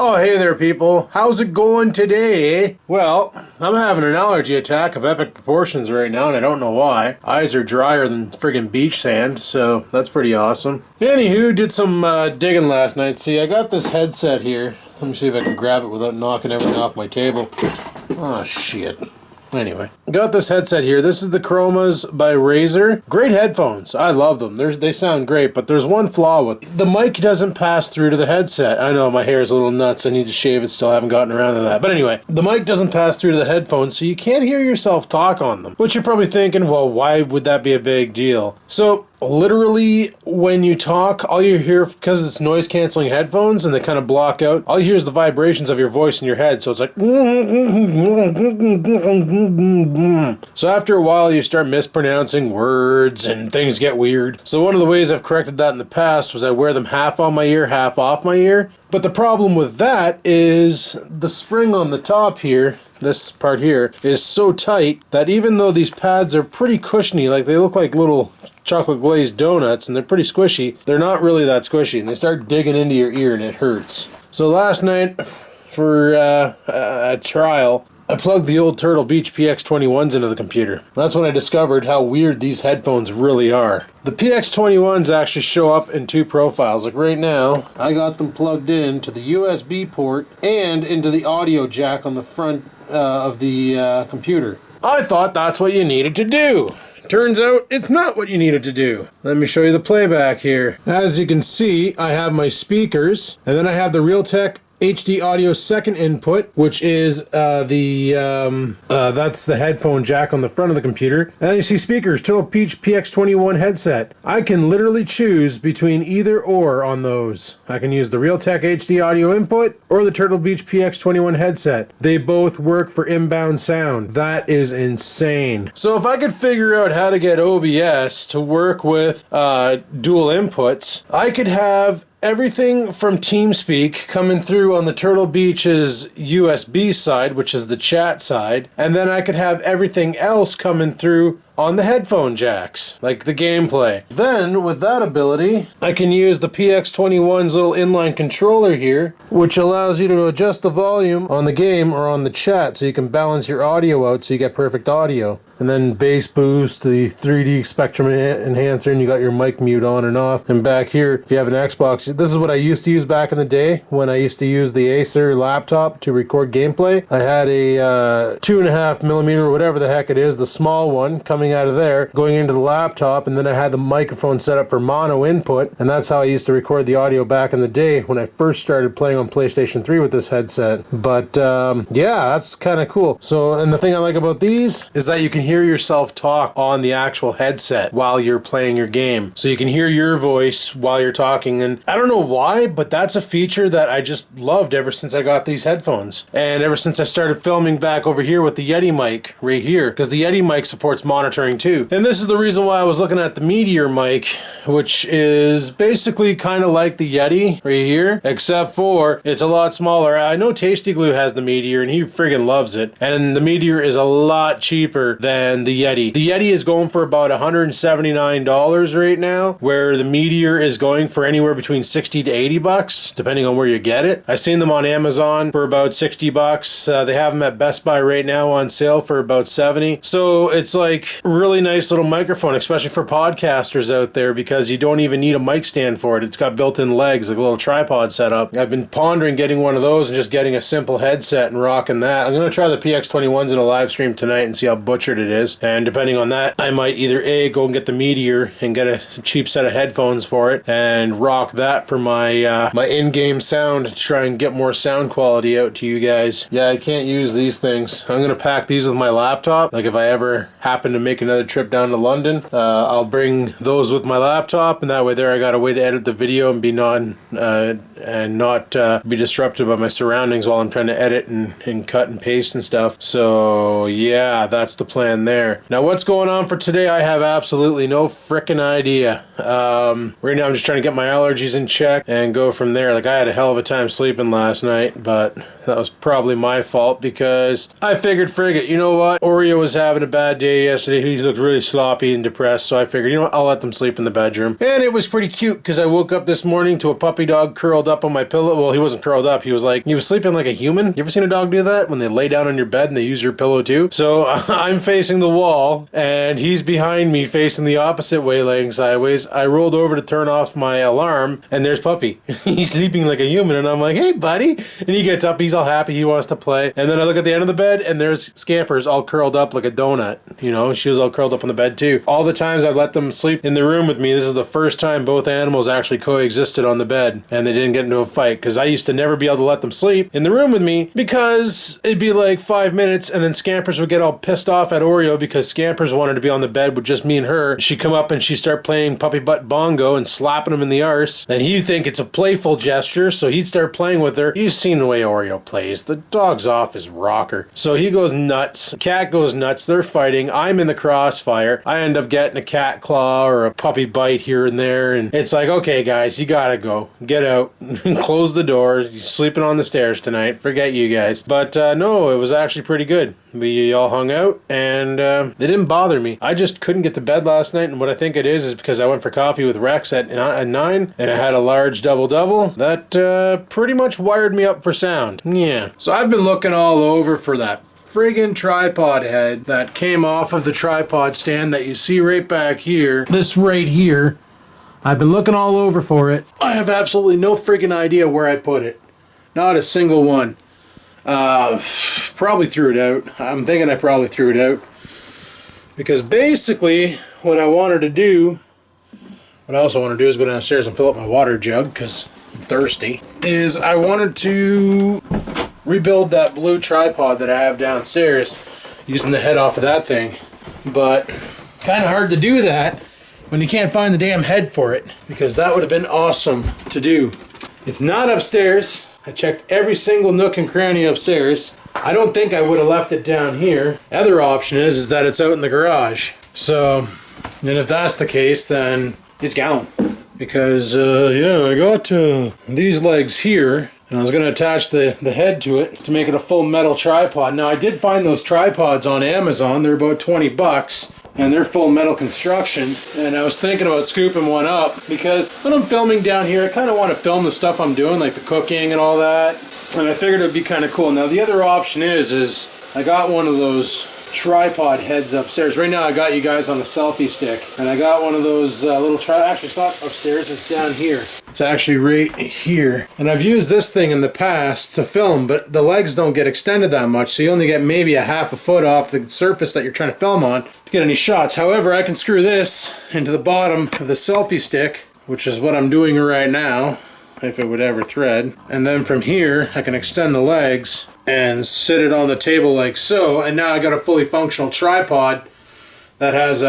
Oh, hey there, people. How's it going today, eh? Well, I'm having an allergy attack of epic proportions right now, and I don't know why. Eyes are drier than friggin' beach sand, so that's pretty awesome. Anywho, did some digging last night. See, I got this headset here. Let me see if I can grab it without knocking everything off my table. Oh, shit. Anyway, got this headset here. This is the Chromas by Razer. Great headphones. I love them. They sound great, but there's one flaw with them. The mic doesn't pass through to the headset. I know my hair is a little nuts. I need to shave it. Still haven't gotten around to that. But anyway, the mic doesn't pass through to the headphones, so you can't hear yourself talk on them. Which you're probably thinking, well, why would that be a big deal? So literally, when you talk, all you hear, because it's noise-canceling headphones and they kind of block out, all you hear is the vibrations of your voice in your head. So it's like... So after a while, you start mispronouncing words and things get weird. So one of the ways I've corrected that in the past was I wear them half on my ear, half off my ear. But the problem with that is the spring on the top here, this part here, is so tight that even though these pads are pretty cushiony, like they look like little chocolate glazed donuts and they're pretty squishy, they're not really that squishy and they start digging into your ear and it hurts. So last night for a trial, I plugged the old Turtle Beach PX21s into the computer. That's when I discovered how weird these headphones really are. The PX21s actually show up in two profiles. Like right now, I got them plugged in to the USB port and into the audio jack on the front of the computer. I thought that's what you needed to do. Turns out it's not what you needed to do. Let me show you the playback here. As you can see, I have my speakers, and then I have the Realtek HD audio second input, which is that's the headphone jack on the front of the computer. And then you see speakers, Turtle Beach PX21 headset. I can literally choose between either or on those. I can use the Realtek HD audio input or the Turtle Beach PX21 headset. They both work for inbound sound. That is insane. So if I could figure out how to get OBS to work with dual inputs, I could have everything from TeamSpeak coming through on the Turtle Beach's USB side, which is the chat side, and then I could have everything else coming through on the headphone jacks, like the gameplay. Then, with that ability, I can use the PX21's little inline controller here, which allows you to adjust the volume on the game or on the chat so you can balance your audio out so you get perfect audio. And then bass boost, the 3D spectrum enhancer, and you got your mic mute on and off. And back here, if you have an Xbox, this is what I used to use back in the day when I used to use the Acer laptop to record gameplay. I had a 2.5mm or whatever the heck it is, the small one, coming out of there, going into the laptop, and then I had the microphone set up for mono input, and that's how I used to record the audio back in the day when I first started playing on PlayStation 3 with this headset. But yeah, that's kind of cool. So, and the thing I like about these is that you can hear yourself talk on the actual headset while you're playing your game. So you can hear your voice while you're talking, and I don't know why, but that's a feature that I just loved ever since I got these headphones. And ever since I started filming back over here with the Yeti mic right here, because the Yeti mic supports monitoring too. And this is the reason why I was looking at the Meteor mic, which is basically kind of like the Yeti right here, except for it's a lot smaller. I know Tasty Glue has the Meteor and he friggin' loves it. And the Meteor is a lot cheaper than the Yeti. The Yeti is going for about $179 right now, where the Meteor is going for anywhere between 60 to 80 bucks, depending on where you get it. I've seen them on Amazon for about 60 bucks. They have them at Best Buy right now on sale for about 70. So it's like really nice little microphone, especially for podcasters out there, because you don't even need a mic stand for it. It's got built-in legs, like a little tripod setup. I've been pondering getting one of those and just getting a simple headset and rocking that. I'm going to try the PX21s in a live stream tonight and see how butchered it is. And depending on that, I might either A, go and get the Meteor and get a cheap set of headphones for it and rock that for my my in-game sound to try and get more sound quality out to you guys. Yeah, I can't use these things. I'm going to pack these with my laptop. Like if I ever happen to make another trip down to London, I'll bring those with my laptop, and that way there I got a way to edit the video and be not be disrupted by my surroundings while I'm trying to edit and cut and paste and stuff. So yeah, that's the plan there. Now what's going on for today, I have absolutely no frickin' idea. Right now I'm just trying to get my allergies in check and go from there. Like I had a hell of a time sleeping last night, but That was probably my fault because I figured, frig it, you know what? Oreo was having a bad day yesterday. He looked really sloppy and depressed, so I figured, you know what? I'll let them sleep in the bedroom. And it was pretty cute because I woke up this morning to a puppy dog curled up on my pillow. Well, he wasn't curled up. He was sleeping like a human. You ever seen a dog do that? When they lay down on your bed and they use your pillow too? So I'm facing the wall and he's behind me facing the opposite way, laying sideways. I rolled over to turn off my alarm and there's Puppy. He's sleeping like a human and I'm like, hey buddy. And he gets up, he's all happy, he wants to play. And then I look at the end of the bed and there's Scampers all curled up like a donut. You know, she was all curled up on the bed too. All the times I've let them sleep in the room with me, this is the first time both animals actually coexisted on the bed and they didn't get into a fight, because I used to never be able to let them sleep in the room with me because it'd be like 5 minutes and then Scampers would get all pissed off at Oreo because Scampers wanted to be on the bed with just me and her. She'd come up and she'd start playing puppy butt bongo and slapping him in the arse, and he'd think it's a playful gesture, so he'd start playing with her. You've seen the way Oreo plays. The dog's off his rocker. So he goes nuts. Cat goes nuts. They're fighting. I'm in the crossfire. I end up getting a cat claw or a puppy bite here and there, and it's like, okay guys, you gotta go. Get out. Close the door. You're sleeping on the stairs tonight. Forget you guys. But no, it was actually pretty good. We all hung out and they didn't bother me. I just couldn't get to bed last night, and what I think it is because I went for coffee with Rex at 9 and I had a large double-double. That pretty much wired me up for sound. Yeah. So I've been looking all over for that friggin' tripod head that came off of the tripod stand that you see right back here. This right here. I've been looking all over for it. I have absolutely no friggin' idea where I put it. Not a single one. Probably threw it out. I'm thinking I probably threw it out. Because basically, what I wanted to do, what I also want to do is go downstairs and fill up my water jug because I'm thirsty, is I wanted to rebuild that blue tripod that I have downstairs using the head off of that thing. But kind of hard to do that when you can't find the damn head for it, because that would have been awesome to do. It's not upstairs. I checked every single nook and cranny upstairs. I don't think I would have left it down here. The other option is that it's out in the garage. So, and if that's the case, then it's gone. Because, yeah, I got these legs here, and I was going to attach the head to it to make it a full metal tripod. Now, I did find those tripods on Amazon. They're about 20 bucks. And they're full metal construction, and I was thinking about scooping one up because when I'm filming down here, I kind of want to film the stuff I'm doing, like the cooking and all that, and I figured it would be kind of cool. Now the other option is I got one of those tripod heads upstairs. Right now I got you guys on a selfie stick, and I got one of those little actually it's not upstairs, it's down here. It's actually right here, and I've used this thing in the past to film, but the legs don't get extended that much, so you only get maybe a half a foot off the surface that you're trying to film on to get any shots. However, I can screw this into the bottom of the selfie stick, which is what I'm doing right now, if it would ever thread, and then from here I can extend the legs and sit it on the table like so, and now I got a fully functional tripod that has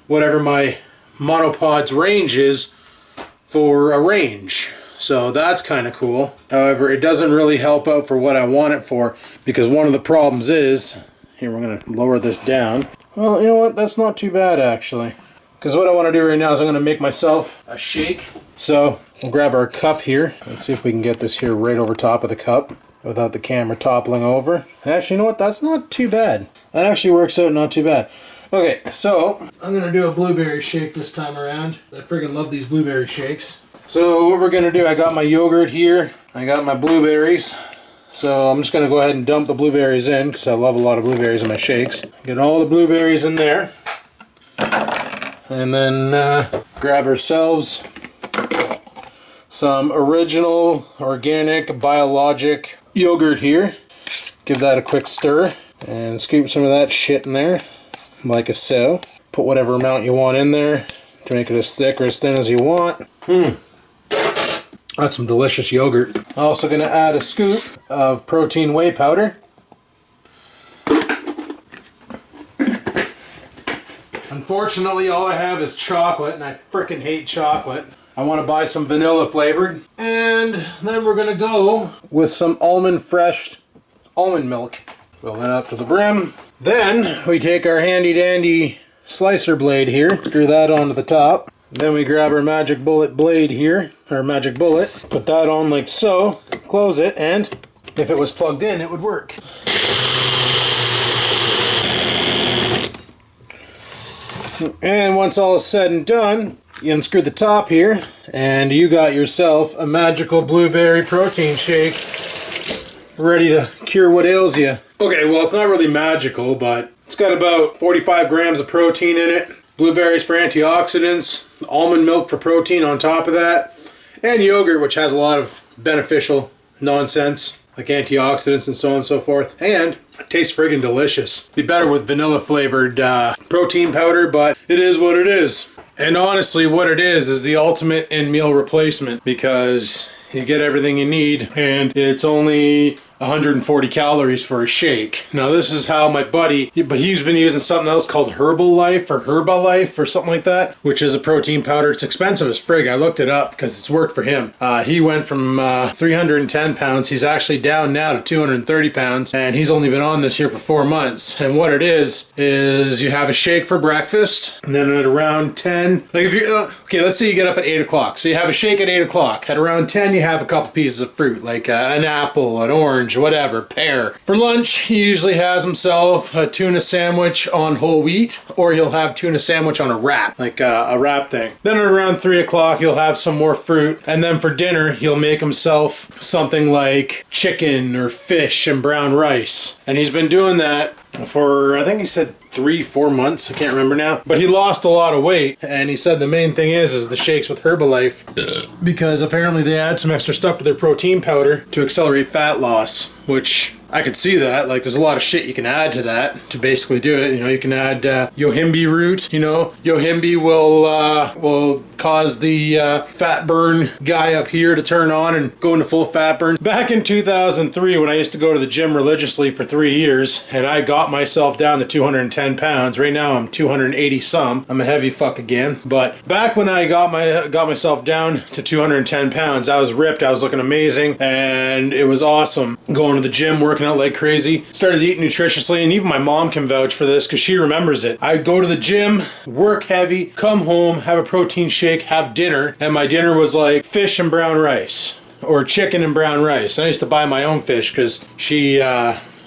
whatever my monopod's range is for a range. So that's kind of cool. However, it doesn't really help out for what I want it for, because one of the problems is, here we're going to lower this down. Well, you know what, that's not too bad actually. Because what I want to do right now is I'm going to make myself a shake. So we'll grab our cup here. Let's see if we can get this here right over top of the cup without the camera toppling over. Actually, you know what? That's not too bad. That actually works out not too bad. Okay, so I'm going to do a blueberry shake this time around. I freaking love these blueberry shakes. So what we're going to do, I got my yogurt here. I got my blueberries. So I'm just going to go ahead and dump the blueberries in because I love a lot of blueberries in my shakes. Get all the blueberries in there. And then grab ourselves some original, organic, biologic yogurt here. Give that a quick stir and scoop some of that shit in there, like so. Put whatever amount you want in there to make it as thick or as thin as you want. That's some delicious yogurt. Also going to add a scoop of protein whey powder. Unfortunately, all I have is chocolate, and I frickin' hate chocolate. I want to buy some vanilla flavored. And then we're going to go with some almond fresh almond milk. Fill that up to the brim. Then we take our handy dandy slicer blade here, screw that onto the top. Then we grab our magic bullet blade here, our magic bullet, put that on like so, close it, and if it was plugged in, it would work. And once all is said and done, you unscrew the top here, and you got yourself a magical blueberry protein shake ready to cure what ails you. Okay, well, it's not really magical, but it's got about 45 grams of protein in it. Blueberries for antioxidants, almond milk for protein on top of that, and yogurt, which has a lot of beneficial nonsense, like antioxidants and so on and so forth. And it tastes friggin' delicious. Be better with vanilla flavored protein powder, but it is what it is. And honestly, what it is the ultimate in-meal replacement, because you get everything you need, and it's only 140 calories for a shake. Now this is how my buddy, but he's been using something else called Herbalife or Herbalife or something like that, which is a protein powder. It's expensive as frig. I looked it up because it's worked for him. He went from 310 pounds. He's actually down now to 230 pounds, and he's only been on this here for 4 months. And what it is you have a shake for breakfast, and then at around 10, like if you okay, let's say you get up at 8 o'clock. So you have a shake at 8 o'clock. At around 10, you have a couple pieces of fruit, like an apple, an orange, whatever, pear. For lunch, he usually has himself a tuna sandwich on whole wheat, or he'll have tuna sandwich on a wrap, like a wrap thing. Then at around 3 o'clock, he'll have some more fruit, and then for dinner, he'll make himself something like chicken or fish and brown rice. And he's been doing that for, I think he said 3-4 months, I can't remember now, but he lost a lot of weight, and he said the main thing is the shakes with Herbalife, because apparently they add some extra stuff to their protein powder to accelerate fat loss, which I could see that. Like, there's a lot of shit you can add to that to basically do it. You know, you can add yohimbe root. You know, yohimbe will cause the fat burn guy up here to turn on and go into full fat burn. Back in 2003, when I used to go to the gym religiously for 3 years, and I got myself down to 210 pounds. Right now I'm 280 some. I'm a heavy fuck again. But back when I got myself down to 210 pounds, I was ripped. I was looking amazing, and it was awesome. Going to the gym, working out like crazy. Started eating nutritiously, and even my mom can vouch for this because she remembers it. I'd go to the gym, work heavy, come home, have a protein shake, have dinner, and my dinner was like fish and brown rice, or chicken and brown rice. And I used to buy my own fish because she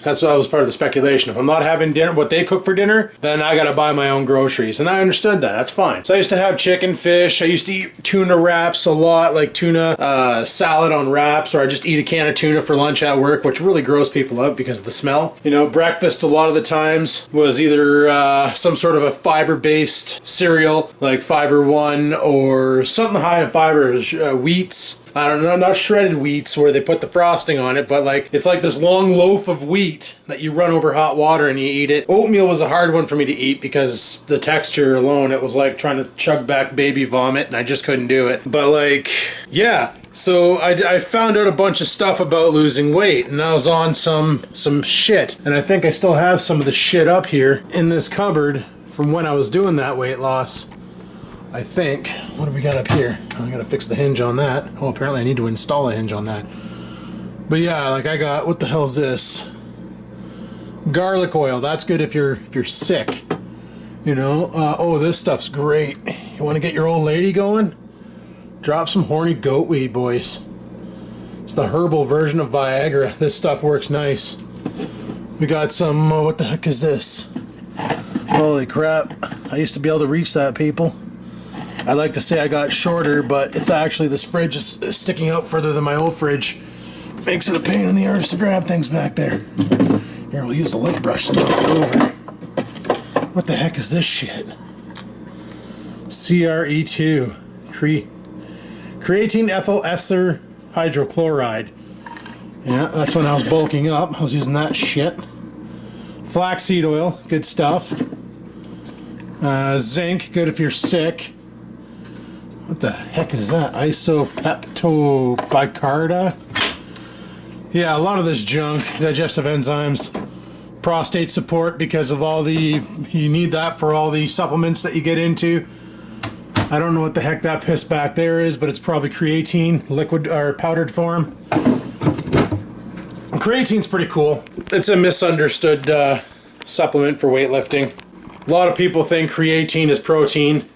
That's what was part of the speculation. If I'm not having dinner, what they cook for dinner, then I gotta buy my own groceries. And I understood that. That's fine. So I used to have chicken, fish. I used to eat tuna wraps a lot, like tuna salad on wraps, or I just eat a can of tuna for lunch at work, which really gross people out because of the smell. You know, breakfast a lot of the times was either some sort of a fiber-based cereal, like Fiber One, or something high in fiber, wheats. I don't know, not shredded wheats where they put the frosting on it, but like it's like this long loaf of wheat that you run over hot water and you eat it. Oatmeal was a hard one for me to eat because the texture alone, it was like trying to chug back baby vomit, and I just couldn't do it. But like, yeah. So I found out a bunch of stuff about losing weight, and I was on some shit. And I think I still have some of the shit up here in this cupboard from when I was doing that weight loss. I think. What do we got up here? I gotta fix the hinge on that. Oh, apparently I need to install a hinge on that. But yeah, like I got, what the hell is this? Garlic oil. That's good if you're sick. You know. Oh, this stuff's great. You want to get your old lady going? Drop some horny goat weed, boys. It's the herbal version of Viagra. This stuff works nice. We got some. What the heck is this? Holy crap! I used to be able to reach that, people. I like to say I got shorter, but it's actually this fridge is sticking out further than my old fridge. Makes it a pain in the arse to grab things back there. Here, we'll use the lip brush to knock it over. What the heck is this shit? CRE2. Creatine ethyl ester hydrochloride. Yeah, that's when I was bulking up. I was using that shit. Flaxseed oil, good stuff. Zinc, good if you're sick. What the heck is that? Isopeptobicarda? Yeah, a lot of this junk. Digestive enzymes. Prostate support because of all the... You need that for all the supplements that you get into. I don't know what the heck that piss back there is, but it's probably creatine, liquid or powdered form. Creatine's pretty cool. It's a misunderstood supplement for weightlifting. A lot of people think creatine is protein.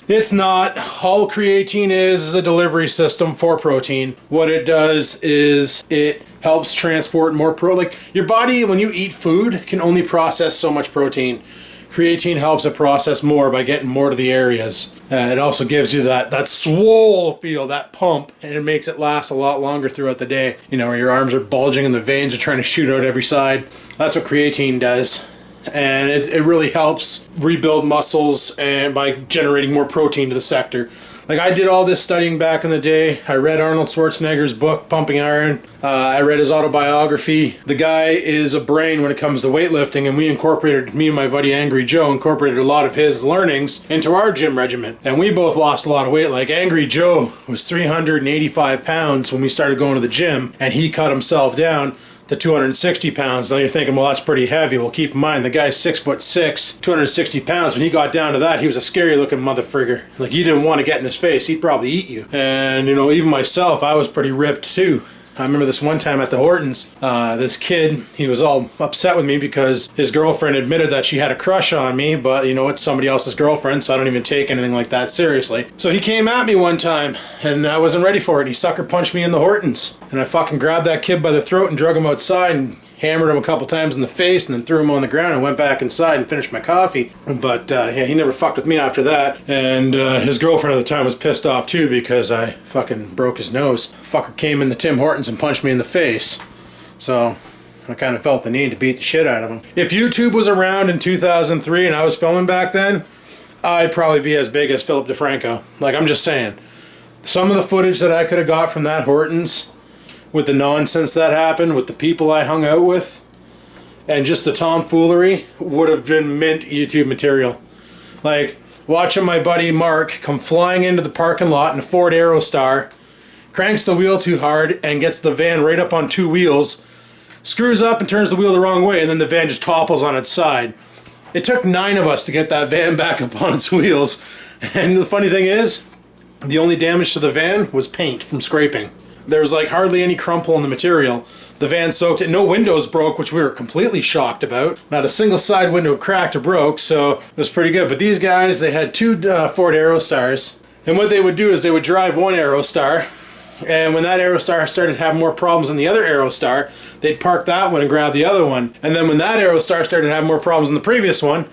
It's not. All creatine is a delivery system for protein. What it does is it helps transport more like your body, when you eat food, can only process so much protein. Creatine helps it process more by getting more to the areas. It also gives you that swole feel, that pump, and it makes it last a lot longer throughout the day. You know, where your arms are bulging and the veins are trying to shoot out every side. That's what creatine does. And it really helps rebuild muscles and by generating more protein to the sector. Like, I did all this studying back in the day. I read Arnold Schwarzenegger's book, Pumping Iron. I read his autobiography. The guy is a brain when it comes to weightlifting, and me and my buddy Angry Joe incorporated a lot of his learnings into our gym regimen. And we both lost a lot of weight. Like, Angry Joe was 385 pounds when we started going to the gym, and he cut himself down to 260 pounds. Now you're thinking, well, that's pretty heavy. Well, keep in mind, the guy's 6'6", 260 pounds. When he got down to that, he was a scary looking motherfrigger. Like, you didn't want to get in his face. He'd probably eat you. And, you know, even myself, I was pretty ripped too. I remember this one time at the Hortons, this kid, he was all upset with me because his girlfriend admitted that she had a crush on me, but you know, it's somebody else's girlfriend, so I don't even take anything like that seriously. So he came at me one time, and I wasn't ready for it. He sucker punched me in the Hortons, and I fucking grabbed that kid by the throat and drug him outside and hammered him a couple times in the face and then threw him on the ground and went back inside and finished my coffee. But yeah, he never fucked with me after that. And his girlfriend at the time was pissed off too because I fucking broke his nose. Fucker came in the Tim Hortons and punched me in the face. So I kind of felt the need to beat the shit out of him. If YouTube was around in 2003 and I was filming back then, I'd probably be as big as Philip DeFranco. Like, I'm just saying. Some of the footage that I could have got from that Hortons, with the nonsense that happened, with the people I hung out with, and just the tomfoolery, would have been mint YouTube material. Like, watching my buddy Mark come flying into the parking lot in a Ford Aerostar, cranks the wheel too hard, and gets the van right up on two wheels, screws up and turns the wheel the wrong way, and then the van just topples on its side. It took 9 of us to get that van back up on its wheels, and the funny thing is, the only damage to the van was paint from scraping. There was like hardly any crumple in the material. The van soaked it. No windows broke, which we were completely shocked about. Not a single side window cracked or broke, so it was pretty good. But these guys, they had 2 Ford Aerostars. And what they would do is they would drive one Aerostar, and when that Aerostar started having more problems than the other Aerostar, they'd park that one and grab the other one. And then when that Aerostar started having more problems than the previous one,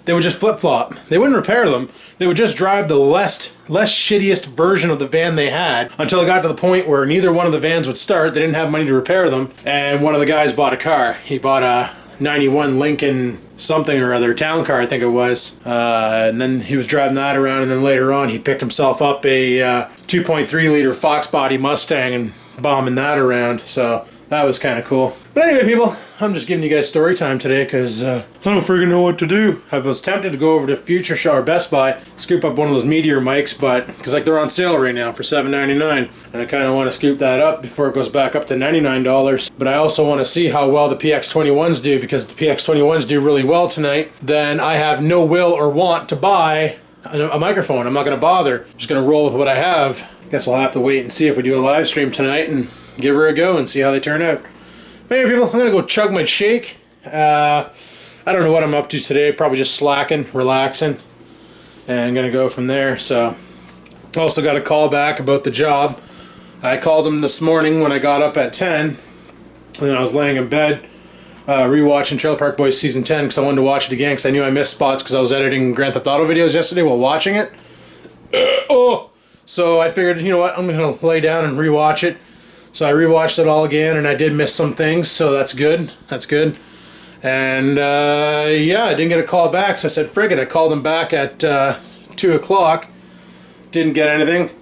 they would just flip-flop. They wouldn't repair them. They would just drive the less shittiest version of the van they had until it got to the point where neither one of the vans would start. They didn't have money to repair them. And one of the guys bought a car. He bought a 91 Lincoln something or other, town car I think it was. And then he was driving that around, and then later on he picked himself up a 2.3 liter Fox body Mustang and bombing that around. So that was kind of cool. But anyway, people, I'm just giving you guys story time today because I don't freaking know what to do. I was tempted to go over to Future Show or Best Buy, scoop up one of those Meteor mics, but because like they're on sale right now for $7.99, and I kind of want to scoop that up before it goes back up to $99. But I also want to see how well the PX21s do, because the PX21s do really well tonight. Then I have no will or want to buy a microphone. I'm not going to bother. I'm just going to roll with what I have. Guess we'll have to wait and see if we do a live stream tonight and give her a go and see how they turn out. But anyway, people, I'm going to go chug my shake. I don't know what I'm up to today. Probably just slacking, relaxing, and going to go from there. So, also got a call back about the job. I called them this morning when I got up at 10, and I was laying in bed rewatching Trailer Park Boys Season 10 because I wanted to watch it again because I knew I missed spots because I was editing Grand Theft Auto videos yesterday while watching it. So I figured, you know what, I'm going to lay down and rewatch it. So I rewatched it all again, and I did miss some things, so that's good. That's good. And yeah, I didn't get a call back, so I said, frig it. I called him back at 2 o'clock. Didn't get anything.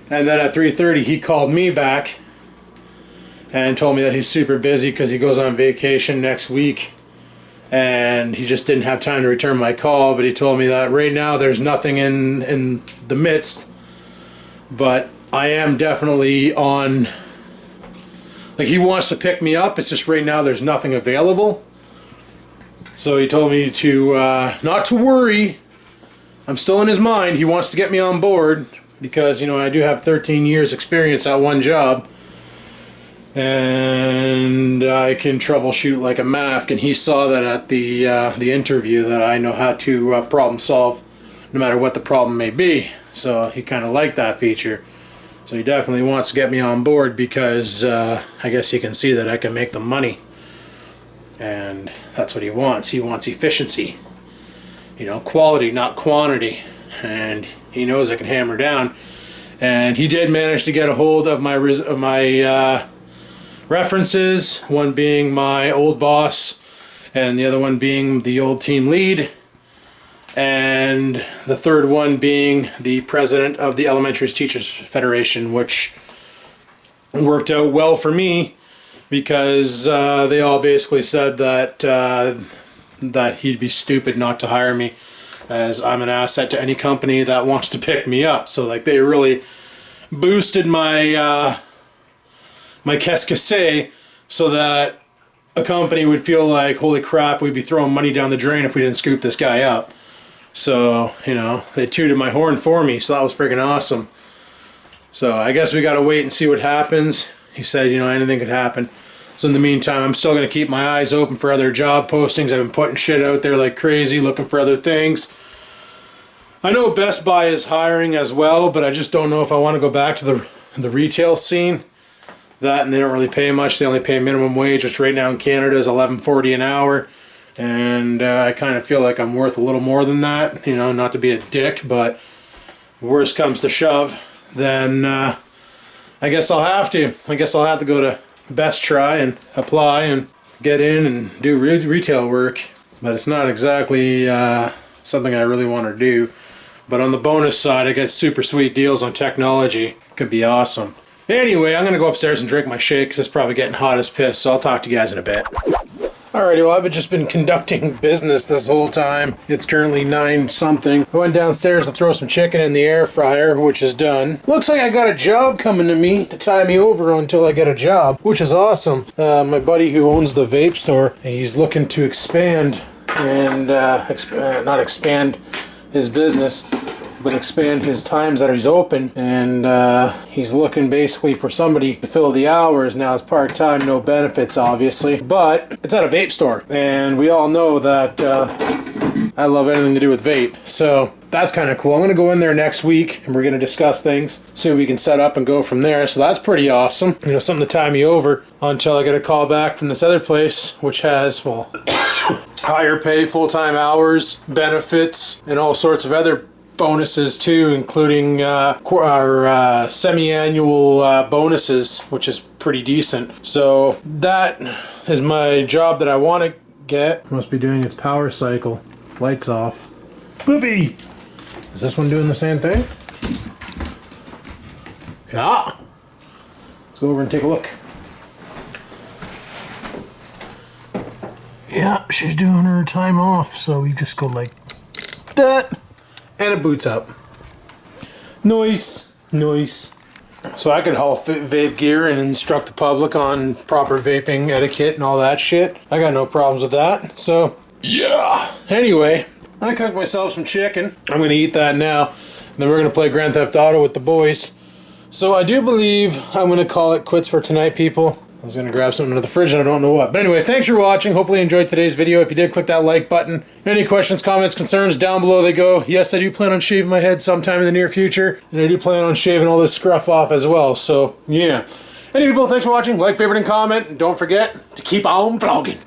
And then at 3:30, he called me back and told me that he's super busy because he goes on vacation next week. And he just didn't have time to return my call, but he told me that right now there's nothing in the midst. But I am definitely on... Like, he wants to pick me up, it's just right now there's nothing available. So he told me to not to worry. I'm still in his mind. He wants to get me on board because, you know, I do have 13 years experience at one job. And I can troubleshoot like a mask, and he saw that at the interview that I know how to problem solve no matter what the problem may be. So he kind of liked that feature. So he definitely wants to get me on board because I guess you can see that I can make the money. And that's what he wants. He wants efficiency. You know, quality, not quantity. And he knows I can hammer down. And he did manage to get a hold of my references, one being my old boss and the other one being the old team lead, and the third one being the president of the Elementary Teachers Federation, which worked out well for me because they all basically said that that he'd be stupid not to hire me, as I'm an asset to any company that wants to pick me up. So like they really boosted my my casquette so that a company would feel like, holy crap, we'd be throwing money down the drain if we didn't scoop this guy up. So, you know, they tooted my horn for me, so that was freaking awesome. So I guess we gotta wait and see what happens. He said, you know, anything could happen. So in the meantime, I'm still gonna keep my eyes open for other job postings. I've been putting shit out there like crazy, looking for other things. I know Best Buy is hiring as well, but I just don't know if I want to go back to the retail scene. That, and they don't really pay much. They only pay minimum wage, which right now in Canada is $11.40 an hour. And I kind of feel like I'm worth a little more than that. You know, not to be a dick, but worst comes to shove, then I guess I'll have to. I guess I'll have to go to Best Try and apply and get in and do retail work. But it's not exactly something I really want to do. But on the bonus side, I get super sweet deals on technology. Could be awesome. Anyway, I'm going to go upstairs and drink my shake because it's probably getting hot as piss, so I'll talk to you guys in a bit. Alrighty, well, I've just been conducting business this whole time. It's currently 9-something. I went downstairs to throw some chicken in the air fryer, which is done. Looks like I got a job coming to me to tie me over until I get a job, which is awesome. My buddy who owns the vape store, he's looking to expand and not expand his business, but expand his times that he's open, and he's looking basically for somebody to fill the hours. Now it's part-time, no benefits obviously, but it's at a vape store, and we all know that I love anything to do with vape, so that's kind of cool. I'm going to go in there next week and we're going to discuss things, see what we can set up and go from there. So that's pretty awesome, you know, something to tie me over until I get a call back from this other place, which has, well, higher pay, full-time hours, benefits, and all sorts of other bonuses too, including our semi-annual bonuses, which is pretty decent. So that is my job that I want to get. Must be doing its power cycle. Lights off. Boopy! Is this one doing the same thing? Yeah. Let's go over and take a look. Yeah, she's doing her time off, so we just go like that. And it boots up. Nice. Nice. So I could haul vape gear and instruct the public on proper vaping etiquette and all that shit. I got no problems with that. So, yeah. Anyway, I cooked myself some chicken. I'm going to eat that now. And then we're going to play Grand Theft Auto with the boys. So I do believe I'm going to call it quits for tonight, people. I was going to grab something out of the fridge and I don't know what. But anyway, thanks for watching. Hopefully you enjoyed today's video. If you did, click that like button. Any questions, comments, concerns, down below they go. Yes, I do plan on shaving my head sometime in the near future. And I do plan on shaving all this scruff off as well. So, yeah. Anyway, people, thanks for watching. Like, favorite, and comment. And don't forget to keep on vlogging.